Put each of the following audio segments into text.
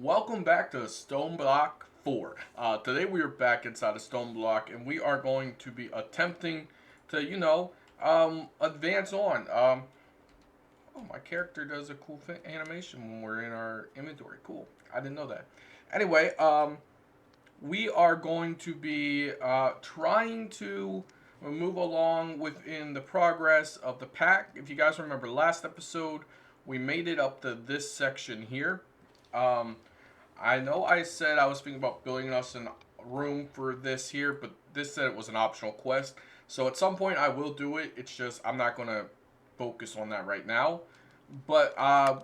Welcome back to stoneBlock 4. Today we are back inside of stoneBlock and we are going to be attempting to, advance on. Oh, my character does a cool animation when we're in our inventory. Cool. I didn't know that. Anyway, we are going to be trying to move along within the progress of the pack. If you guys remember last episode, we made it up to this section here. Um, I know I said I was thinking about building us a room for this here, but this said it was an optional quest. So at some point I will do it. It's just I'm not going to focus on that right now. But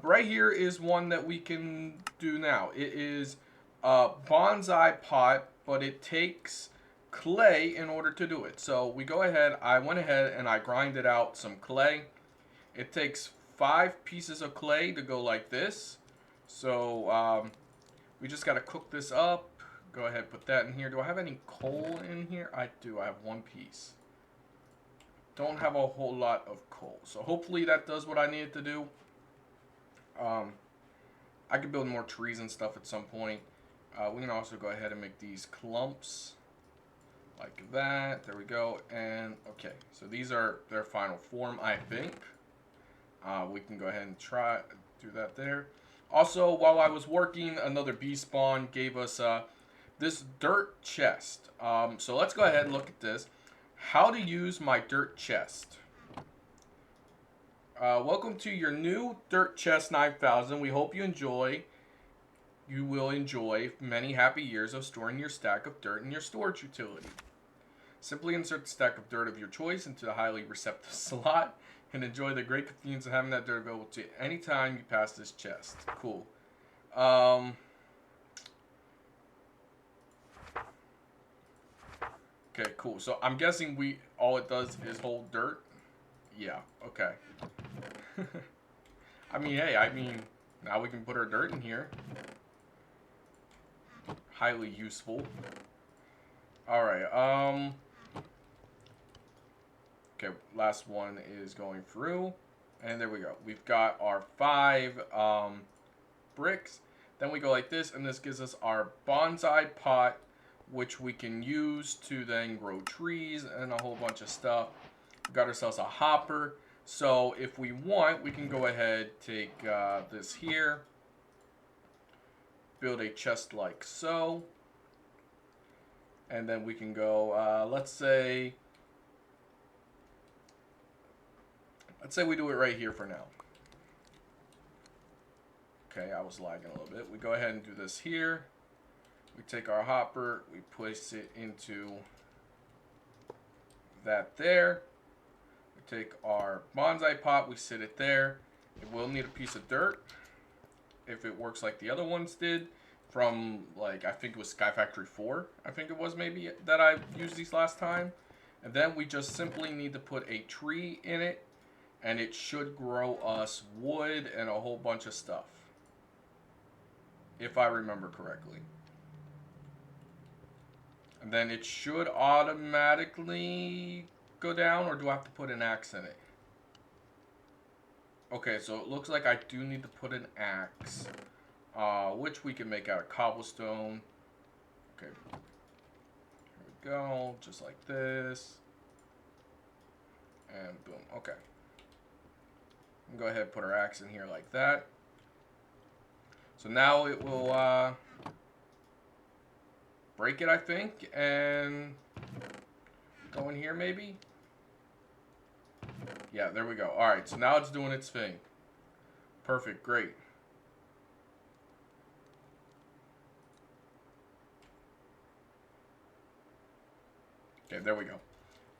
right here is one that we can do now. It is a bonsai pot, but it takes clay in order to do it. So we go ahead, I went ahead and I grinded out some clay. It takes 5 pieces of clay to go like this. So we just got to cook this up. Go ahead, put that in here. Do I have any coal in here? I do. I have 1 piece. Don't have a whole lot of coal. So hopefully that does what I needed to do. I could build more trees and stuff at some point. We can also go ahead and make these clumps like that. There we go. And okay, so these are their final form, I think. We can go ahead and try do that there. Also, while I was working, another bee spawn gave us this dirt chest. So let's go ahead and look at this. How to use my dirt chest. Welcome to your new dirt chest 9000. We hope you enjoy. You will enjoy many happy years of storing your stack of dirt in your storage utility. Simply insert the stack of dirt of your choice into the highly receptive slot and enjoy the great convenience of having that dirt available to you anytime you pass this chest. Cool. Okay, cool. So I'm guessing all it does is hold dirt. Yeah, okay. Now we can put our dirt in here. Highly useful. Alright, okay, last one is going through. And there we go. We've got our 5 bricks. Then we go like this, and this gives us our bonsai pot, which we can use to then grow trees and a whole bunch of stuff. We got ourselves a hopper. So if we want, we can go ahead, take this here, build a chest like so. And then we can go, let's say we do it right here for now. Okay, I was lagging a little bit. We go ahead and do this here. We take our hopper, we place it into that there. We take our bonsai pot, we sit it there. It will need a piece of dirt if it works like the other ones did from, like, I think it was Sky Factory 4, I think it was maybe, that I used these last time. And then we just simply need to put a tree in it, and it should grow us wood and a whole bunch of stuff, if I remember correctly. And then it should automatically go down, or do I have to put an axe in it? Okay, so it looks like I do need to put an axe, which we can make out of cobblestone. Okay, here we go, just like this. And boom, okay. We'll go ahead and put our axe in here like that. So now it will break it, I think, and go in here maybe. Yeah, there we go. Alright, so now it's doing its thing. Perfect, great. Okay, there we go.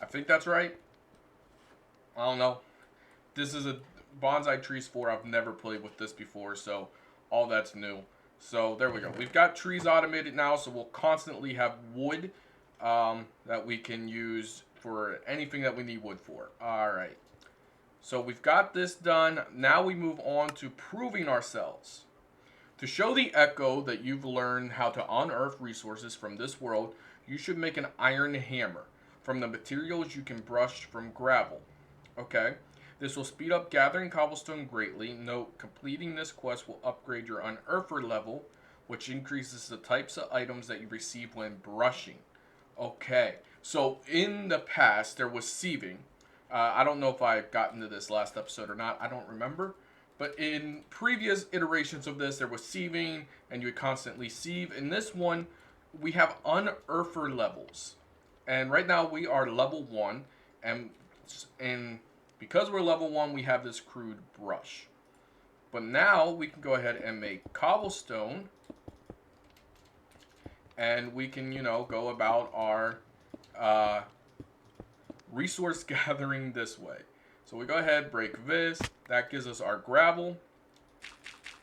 I think that's right. I don't know. This is a Bonsai Trees 4. I've never played with this before, so all that's new. So there we go. We've got trees automated now, so we'll constantly have wood that we can use for anything that we need wood for. Alright. So we've got this done. Now we move on to proving ourselves. To show the Echo that you've learned how to unearth resources from this world, you should make an iron hammer from the materials you can brush from gravel. Okay? This will speed up gathering cobblestone greatly. Note, completing this quest will upgrade your unearther level, which increases the types of items that you receive when brushing. Okay, so in the past there was sieving. I don't know if I got into this last episode or not. I don't remember. But in previous iterations of this, there was sieving, and you would constantly sieve. In this one, we have unearther levels, and right now we are level 1, and and because we're level 1, we have this crude brush. But now we can go ahead and make cobblestone, and we can, go about our resource gathering this way. So we go ahead, break this. That gives us our gravel.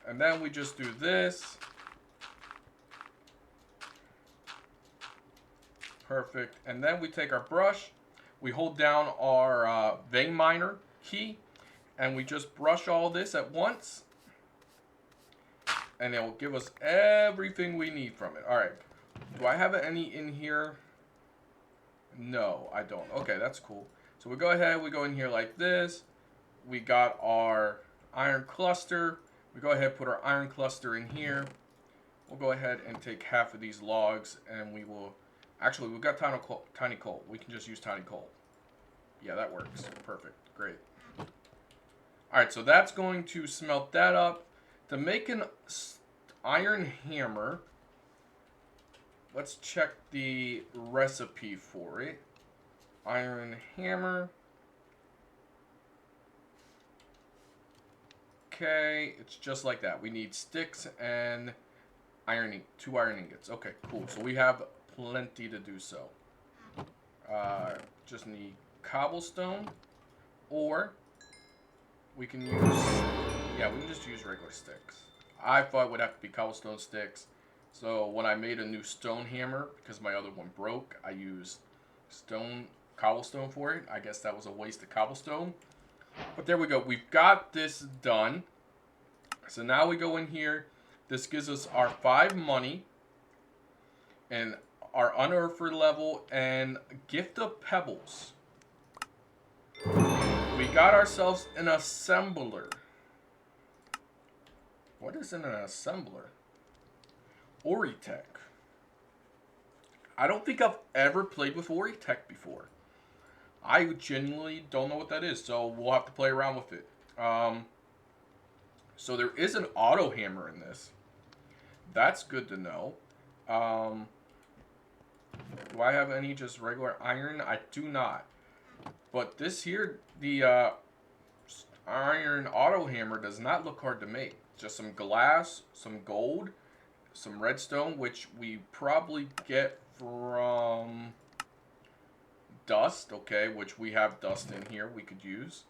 And then we just do this. Perfect. And then we take our brush. We hold down our vein miner key. And we just brush all this at once. And it will give us everything we need from it. Alright. Do I have any in here? No, I don't. Okay, that's cool. So we go ahead, we go in here like this. We got our iron cluster. We go ahead, put our iron cluster in here. We'll go ahead and take half of these logs, and we will... Actually, we've got tiny coal. We can just use tiny coal. Yeah, that works. Perfect. Great. Alright, so that's going to smelt that up. To make an iron hammer, let's check the recipe for it. Iron hammer. Okay, it's just like that. We need sticks and two iron ingots. Okay, cool. So we have plenty to do so. Just need cobblestone, or we can use, we can just use regular sticks. I thought it would have to be cobblestone sticks. So when I made a new stone hammer, because my other one broke, I used cobblestone for it. I guess that was a waste of cobblestone. But there we go. We've got this done. So now we go in here. This gives us our 5 money and our unearther level and gift of pebbles. We got ourselves an assembler. What is an assembler? Oritech. I don't think I've ever played with Oritech before. I genuinely don't know what that is, so we'll have to play around with it. So there is an auto hammer in this. That's good to know. Do I have any just regular iron? I do not. But this here, the iron auto hammer does not look hard to make. Just some glass, some gold, some redstone, which we probably get from dust, okay, which we have dust in here we could use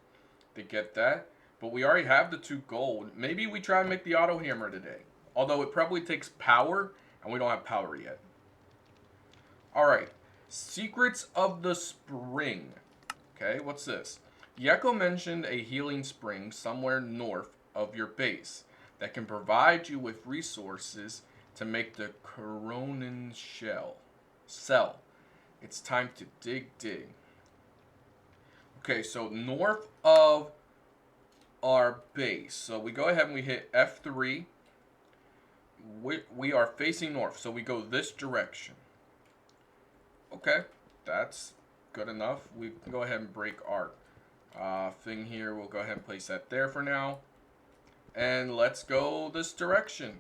to get that. But we already have the 2 gold. Maybe we try and make the auto hammer today. Although it probably takes power, and we don't have power yet. Alright, Secrets of the Spring. Okay, what's this? Yeko mentioned a healing spring somewhere north of your base that can provide you with resources to make the Coronin cell. It's time to dig. Okay, so north of our base. So we go ahead and we hit F3. We are facing north, so we go this direction. Okay, that's good enough. We can go ahead and break our thing here. We'll go ahead and place that there for now. And let's go this direction.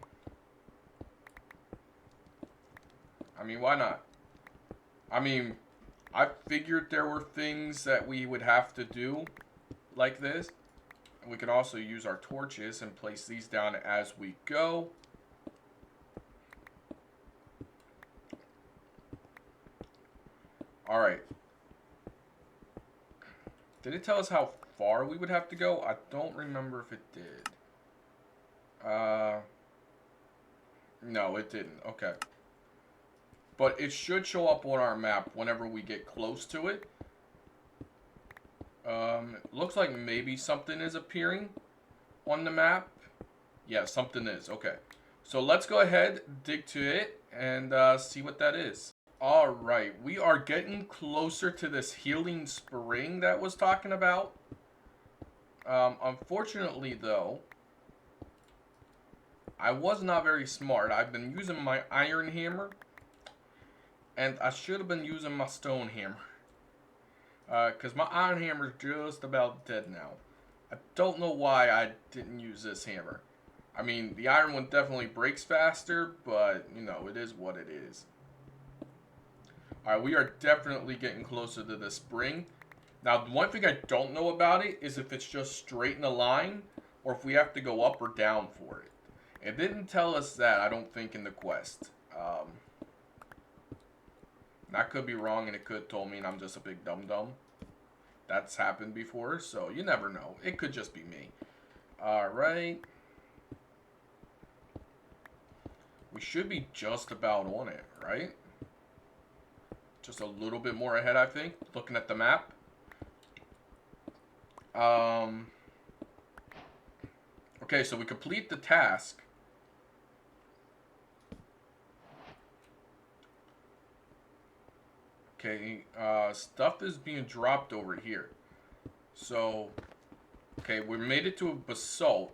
I mean, why not? I mean, I figured there were things that we would have to do like this. And we can also use our torches and place these down as we go. Alright. Did it tell us how far we would have to go? I don't remember if it did. No, it didn't. Okay. But it should show up on our map whenever we get close to it. It looks like maybe something is appearing on the map. Yeah, something is. Okay. So let's go ahead, dig to it, and see what that is. Alright, we are getting closer to this healing spring that was talking about. Unfortunately, though, I was not very smart. I've been using my iron hammer, and I should have been using my stone hammer. Because my iron hammer is just about dead now. I don't know why I didn't use this hammer. I mean, the iron one definitely breaks faster, but, you know, it is what it is. Alright, we are definitely getting closer to the spring. Now, the one thing I don't know about it is if it's just straight in a line, or if we have to go up or down for it. It didn't tell us that, I don't think, in the quest. I could be wrong, and it could have told me, and I'm just a big dum-dum. That's happened before, so you never know. It could just be me. Alright. We should be just about on it, right? Just a little bit more ahead, I think, looking at the map. Okay, so we complete the task. Okay, stuff is being dropped over here. So, okay, we made it to a basalt.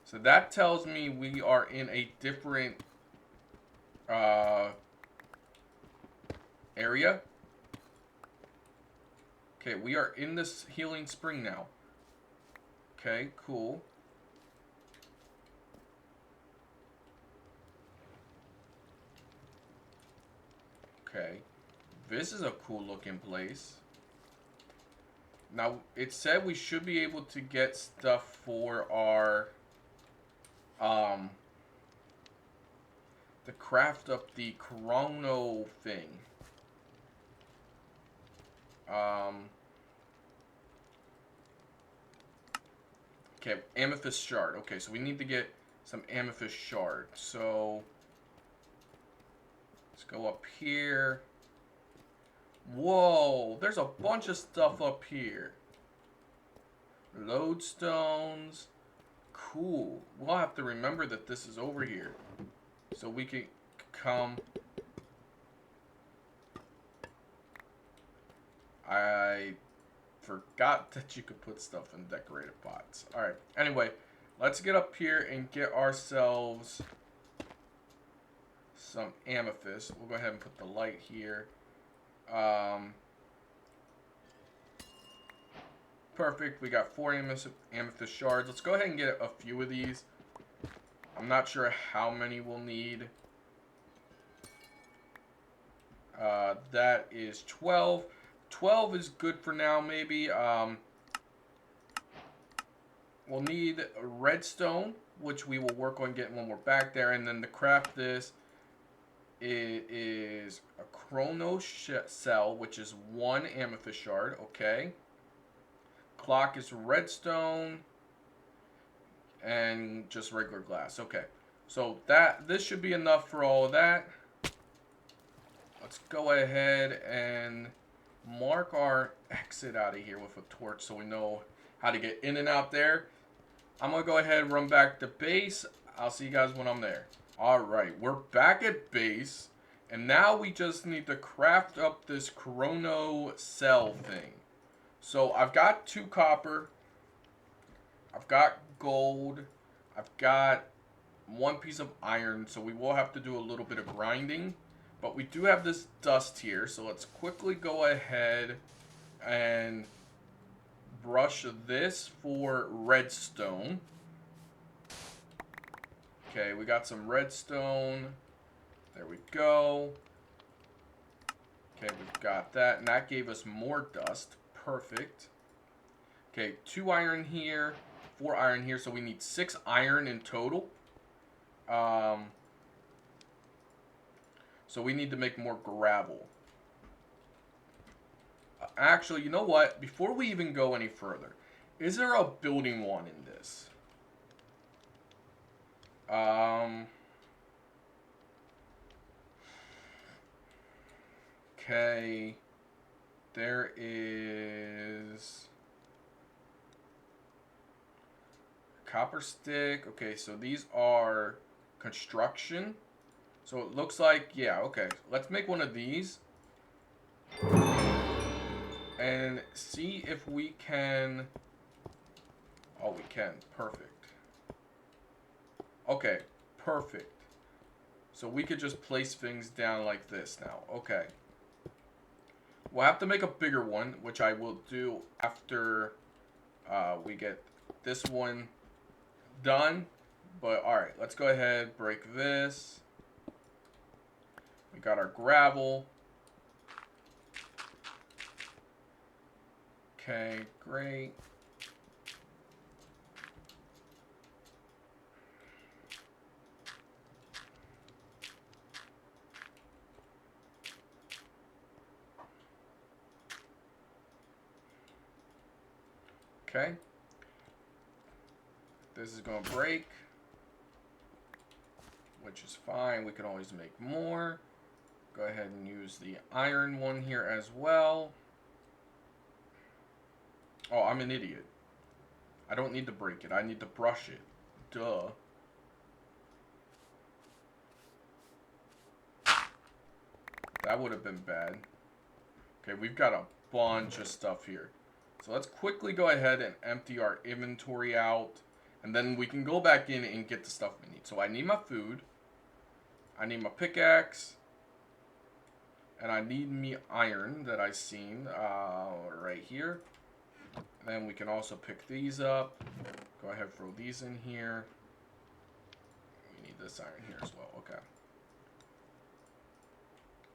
So that tells me we are in a different area. Okay, we are in this healing spring now. Okay, cool. Okay. This is a cool looking place. Now, it said we should be able to get stuff for our, to craft up the chrono thing. Okay, amethyst shard. Okay, so we need to get some amethyst shard. So, let's go up here. Whoa, there's a bunch of stuff up here. Lodestones. Cool. We'll have to remember that this is over here. So we can come. I forgot that you could put stuff in decorated pots. Alright, anyway, let's get up here and get ourselves some amethyst. We'll go ahead and put the light here. Perfect. We got 4 amethyst shards. Let's go ahead and get a few of these. I'm not sure how many we'll need. That is 12. 12 is good for now, maybe. We'll need redstone, which we will work on getting when we're back there. And then to craft this, it is a chrono cell, which is 1 amethyst shard. Okay. Clock is redstone. And just regular glass. Okay. So this should be enough for all of that. Let's go ahead and mark our exit out of here with a torch so we know how to get in and out there. I'm going to go ahead and run back to base. I'll see you guys when I'm there. Alright, we're back at base. And now we just need to craft up this chrono cell thing. So I've got 2 copper. I've got gold. I've got 1 piece of iron. So we will have to do a little bit of grinding. But we do have this dust here, so let's quickly go ahead and brush this for redstone. Okay, we got some redstone. There we go. Okay, we've got that, and that gave us more dust. Perfect. Okay, 2 iron here, 4 iron here, so we need 6 iron in total. So we need to make more gravel. Actually, you know what? Before we even go any further, is there a building one in this? Okay. There is copper stick. Okay, so these are construction. So it looks like, yeah, okay. Let's make one of these. And see if we can... Oh, we can. Perfect. Okay, perfect. So we could just place things down like this now. Okay. We'll have to make a bigger one, which I will do after we get this one done. But alright, let's go ahead, break this. We got our gravel. Okay, great. Okay. This is going to break, which is fine. We can always make more. Go ahead and use the iron one here as well. Oh, I'm an idiot. I don't need to break it. I need to brush it. Duh. That would have been bad. Okay, we've got a bunch of stuff here. So let's quickly go ahead and empty our inventory out. And then we can go back in and get the stuff we need. So I need my food. I need my pickaxe. And I need me iron that I seen right here. And then we can also pick these up. Go ahead, throw these in here. We need this iron here as well. Okay.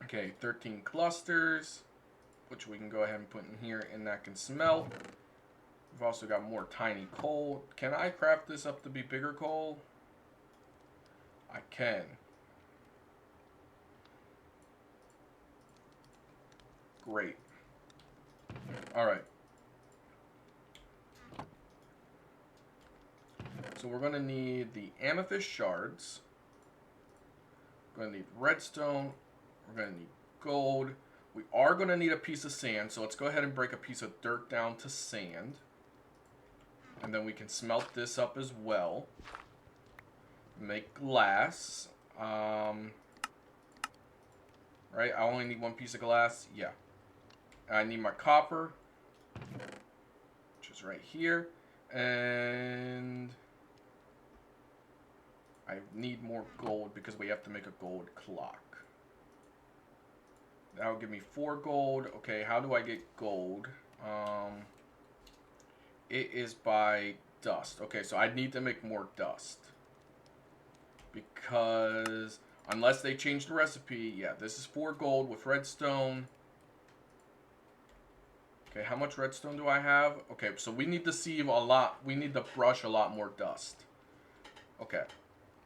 Okay, 13 clusters, which we can go ahead and put in here, and that can smelt. We've also got more tiny coal. Can I craft this up to be bigger coal? I can. Great. Alright. So we're going to need the amethyst shards. We're going to need redstone. We're going to need gold. We are going to need a piece of sand. So let's go ahead and break a piece of dirt down to sand. And then we can smelt this up as well. Make glass. Right? I only need one piece of glass. Yeah. I need my copper, which is right here. And I need more gold because we have to make a gold clock. That'll give me 4 gold. Okay, how do I get gold? It is by dust. Okay, so I need to make more dust. Because unless they change the recipe, yeah, this is 4 gold with redstone. Okay, how much redstone do I have? Okay, so we need to sieve a lot. We need to brush a lot more dust. Okay,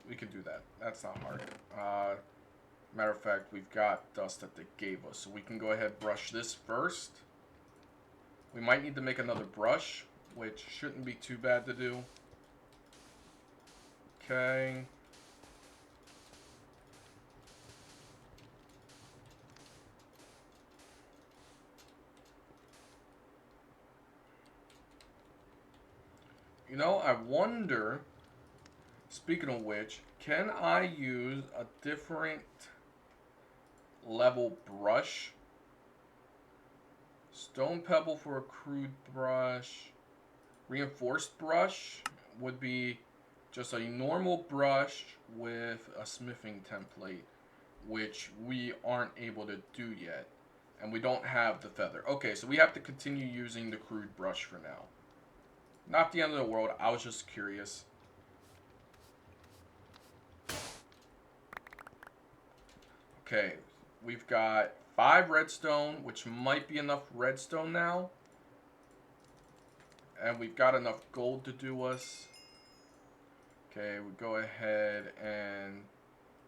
we can do that. That's not hard. Matter of fact, we've got dust that they gave us. So we can go ahead and brush this first. We might need to make another brush, which shouldn't be too bad to do. Okay. You know, I wonder, speaking of which, can I use a different level brush? Stone pebble for a crude brush. Reinforced brush would be just a normal brush with a smithing template, which we aren't able to do yet. And we don't have the feather. Okay, so we have to continue using the crude brush for now. Not the end of the world. I was just curious. Okay, we've got 5 redstone, which might be enough redstone now. And we've got enough gold to do us. Okay, we go ahead and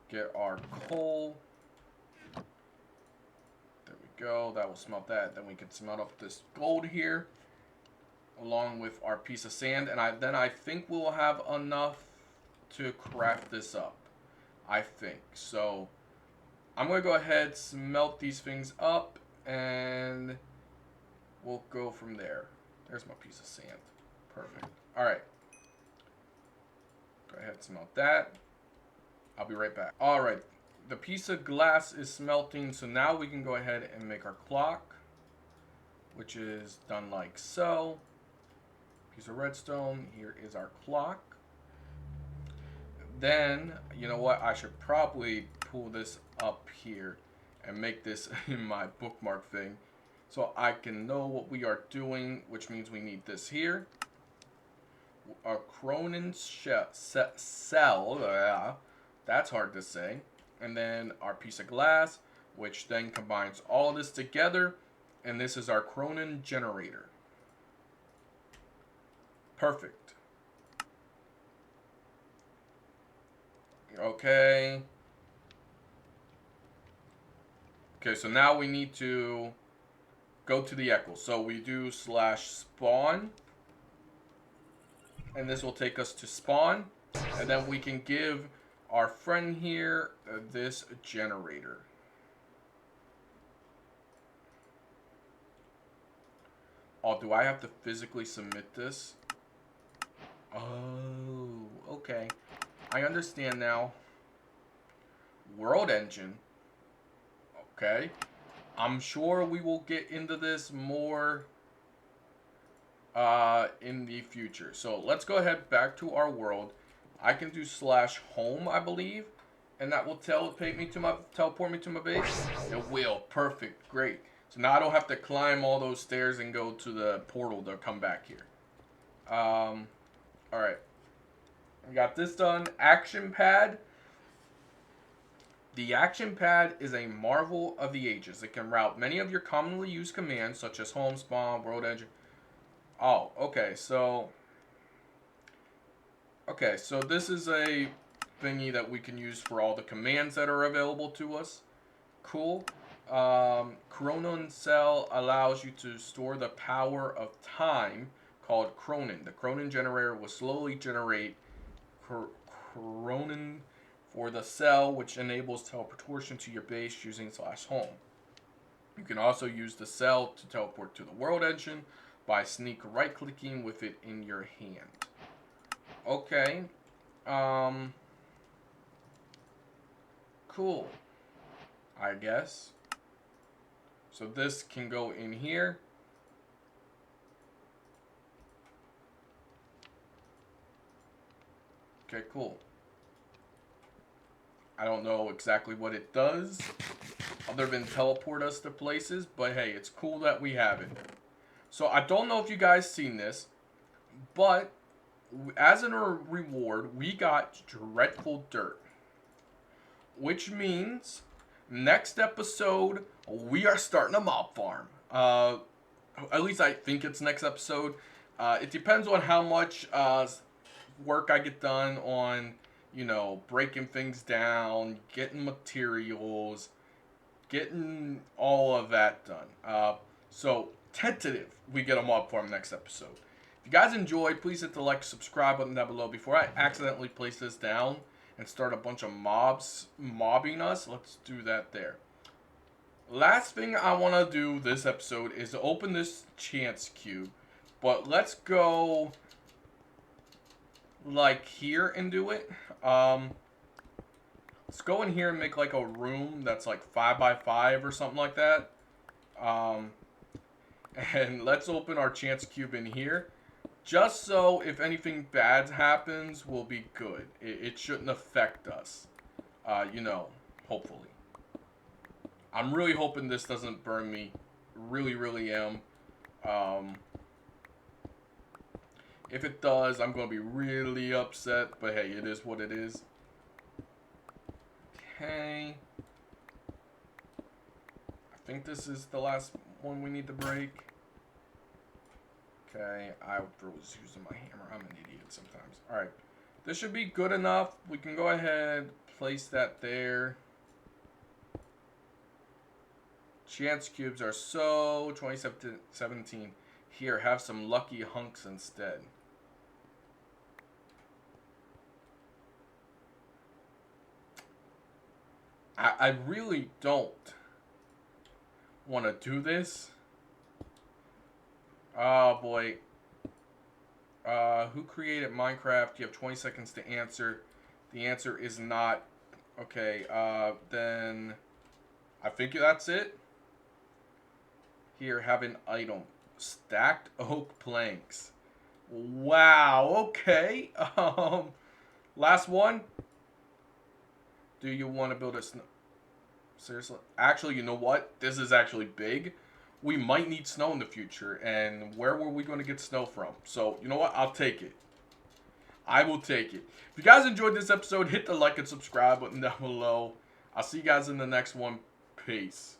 get our coal. There we go. That will smelt that. Then we can smelt up this gold here, along with our piece of sand, and then I think we'll have enough to craft this up. I think so. I'm gonna go ahead, smelt these things up, and we'll go from there. There's my piece of sand. Perfect. All right. Go ahead, smelt that. I'll be right back. All right. The piece of glass is smelting, so now we can go ahead and make our clock, which is done like so. Piece of redstone. Here is our clock. Then, you know what? I should probably pull this up here and make this in my bookmark thing so I can know what we are doing, which means we need this here. Our Cronin cell, that's hard to say. And then our piece of glass, which then combines all of this together. And this is our Cronin generator. Perfect. Okay. Okay, so now we need to go to the echo. So we do /spawn. And this will take us to spawn. And then we can give our friend here this generator. Oh, do I have to physically submit this? Oh, okay. I understand now. World engine. Okay. I'm sure we will get into this more in the future. So let's go ahead back to our world. I can do /home, I believe, and that will teleport me to my base. It will. Perfect. Great. So now I don't have to climb all those stairs and go to the portal to come back here. All right. We got this done. Action pad. The action pad is a marvel of the ages. It can route many of your commonly used commands, such as home, spawn, world engine. Oh, okay, so this is a thingy that we can use for all the commands that are available to us. Cool. Cronin cell allows you to store the power of time called Cronin. The Cronin generator will slowly generate Cronin for the cell, which enables teleportation to your base using /home. You can also use the cell to teleport to the world engine by sneak right clicking with it in your hand. Okay. Cool. I guess. So this can go in here. Okay, cool. I don't know exactly what it does other than teleport us to places, but hey, it's cool that we have it. So I don't know if you guys seen this, but as a reward, we got Dreadful Dirt. Which means next episode, we are starting a mob farm. At least I think it's next episode. It depends on how much work I get done on, breaking things down, getting materials, getting all of that done. So, tentative, we get a mob farm next episode. If you guys enjoyed, please hit the like, subscribe button down below. Before I accidentally place this down and start a bunch of mobs mobbing us, let's do that there. Last thing I want to do this episode is to open this chance cube. But let's go like here and do it. Let's go in here and make like a room that's like 5x5 or something like that. And let's open our chance cube in here. Just so if anything bad happens, we'll be good. It shouldn't affect us. Hopefully. I'm really hoping this doesn't burn me. Really, really am. If it does, I'm going to be really upset. But hey, it is what it is. Okay. I think this is the last one we need to break. Okay, I was using my hammer. I'm an idiot sometimes. Alright, this should be good enough. We can go ahead, place that there. Chance cubes are so 2017. Here, have some lucky hunks instead. I really don't want to do this. Oh boy. Who created Minecraft? You have 20 seconds to answer. The answer is not. Okay, then I think that's it. Here, have an item. Stacked oak planks. Wow, okay. Last one. Do you want to build a snow? Seriously? Actually, you know what? This is actually big. We might need snow in the future, and where were we going to get snow from? So, you know what? I'll take it. I will take it. If you guys enjoyed this episode, hit the like and subscribe button down below. I'll see you guys in the next one. Peace.